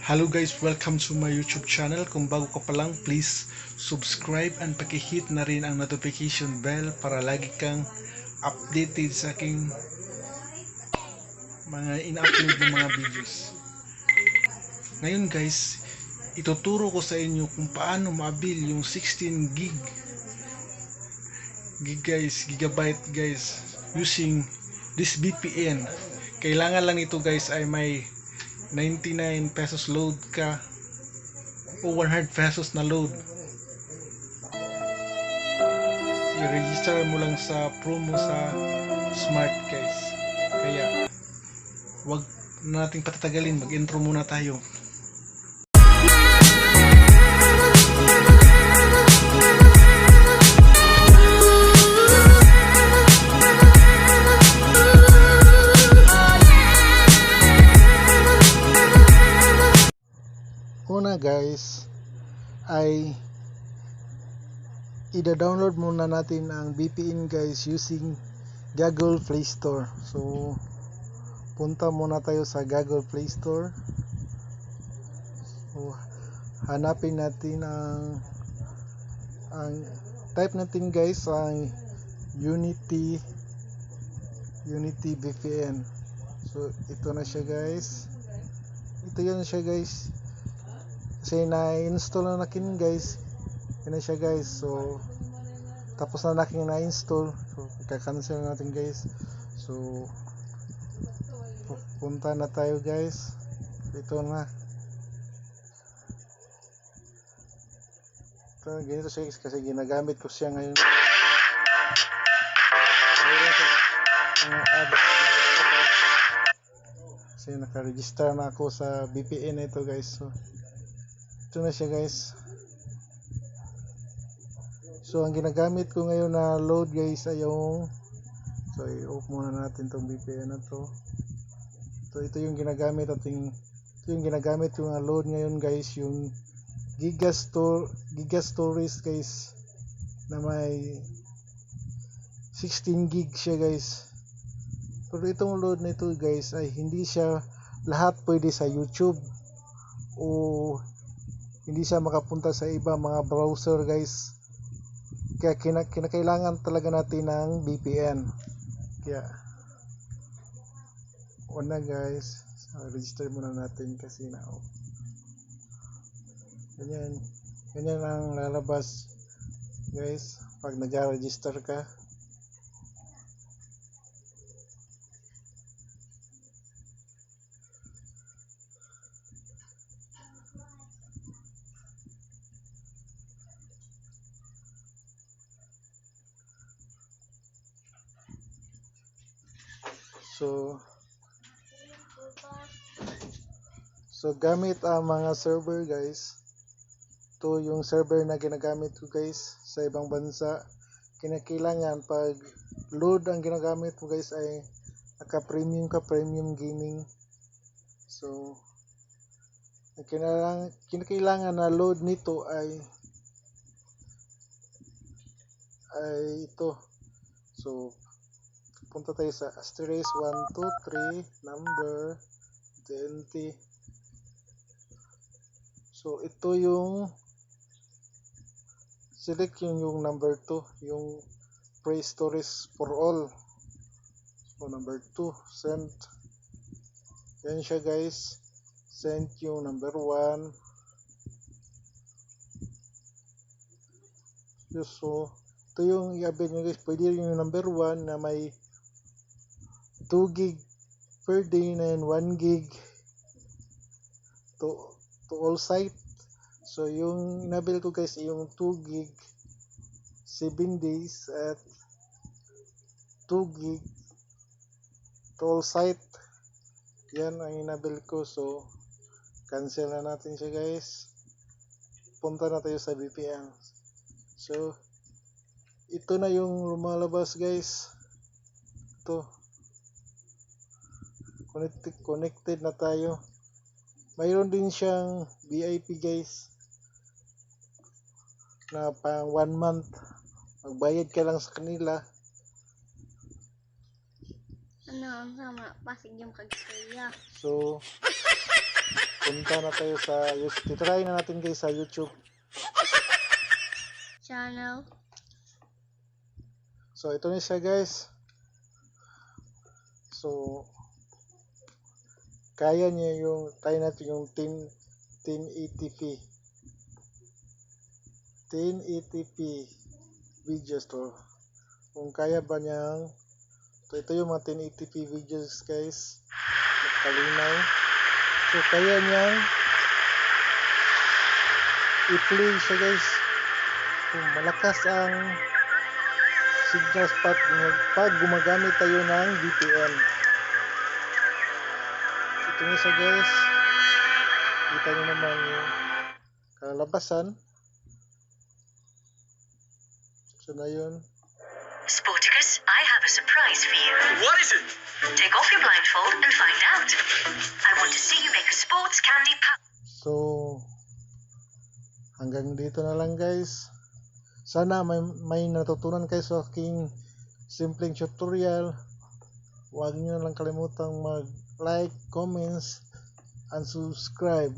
Hello guys, welcome to my YouTube channel. Kung bago ka pa lang, please subscribe and pakihit na rin ang notification bell para lagi kang updated sa aking mga in-upload ng mga videos. Ngayon guys, ituturo ko sa inyo kung paano ma-avail yung 16 gigabyte guys using this VPN. Kailangan lang ito guys ay may 99 pesos load ka o 100 pesos na load. I-register mo lang sa promo sa Smart guys. Kaya wag nating patatagalin, mag-intro muna tayo. Una guys ay ida-download muna natin ang VPN guys using Google Play Store. So punta muna tayo sa Google Play Store. So hanapin natin ang type natin guys ang Unity VPN. So ito na siya guys. Ito yan siya guys. Kasi na-install na natin guys. Yan na siya guys. So tapos na natin na-install. So ika-cancel natin guys. So punta na tayo guys. Ito na. Ito, ganito siya guys kasi ginagamit ko siya ngayon. Kasi naka-register na ako sa VPN na ito guys. So ito na siya guys. So ang ginagamit ko ngayon na load guys ay yung, so i-off muna natin tong VPN na to. So ito yung ginagamit ating, ito yung ginagamit yung load ngayon guys, yung giga storage guys na may 16 gig siya guys. Pero itong load na ito guys ay hindi siya lahat pwede sa YouTube o hindi siya makapunta sa iba mga browser guys. Kaya kinakailangan talaga natin ng VPN. Kaya una guys, register muna natin kasi na ganyan ang lalabas guys pag nag-register ka. So gamit ang mga server guys. Ito yung server na ginagamit ko guys sa ibang bansa. Kinakailangan pag load ang ginagamit mo guys ay premium gaming. So kinakailangan na load nito ay ito. So punta tayo sa asterisk 123 number TNT. So ito yung select yung number 2, yung free storage for all. So number 2 send. Yan siya guys. Send yung number 1. So ito yung i-avail nyo guys. Pwede yung number 1 na may 2 gig per day na 1 gig to all site. So yung inabil ko guys yung 2 gig 7 days at 2 gig to all site. Yan ang inabil ko. So cancel na natin siya guys. Punta na tayo sa VPN. So ito na yung lumalabas guys. Ito connected na tayo. Mayroon din siyang VIP guys na pang 1 month. Magbayad ka lang sa kanila. Ano ang sama pasig yung kagsaya. So punta na tayo sa YouTube. Try na natin guys sa YouTube channel. So ito na siya guys. So kaya niya yung, try natin yung 1080p 1080p videos to. Kung kaya ba niyang ito yung mga 1080p videos guys, kalinaw. So kaya niyang i-play siya guys kung malakas ang signal spot pag gumagamit tayo ng VPN. Ito na siya guys, kita nyo naman yung kalabasan. So na yun. Sporticus, I have a surprise for you. What is it? Take off your blindfold and find out. I want to see you make a sports candy So hanggang dito na lang guys. Sana may natutunan kayo sa aking simpleng tutorial. Huwag nyo lang kalimutang mag-like, comments, and subscribe.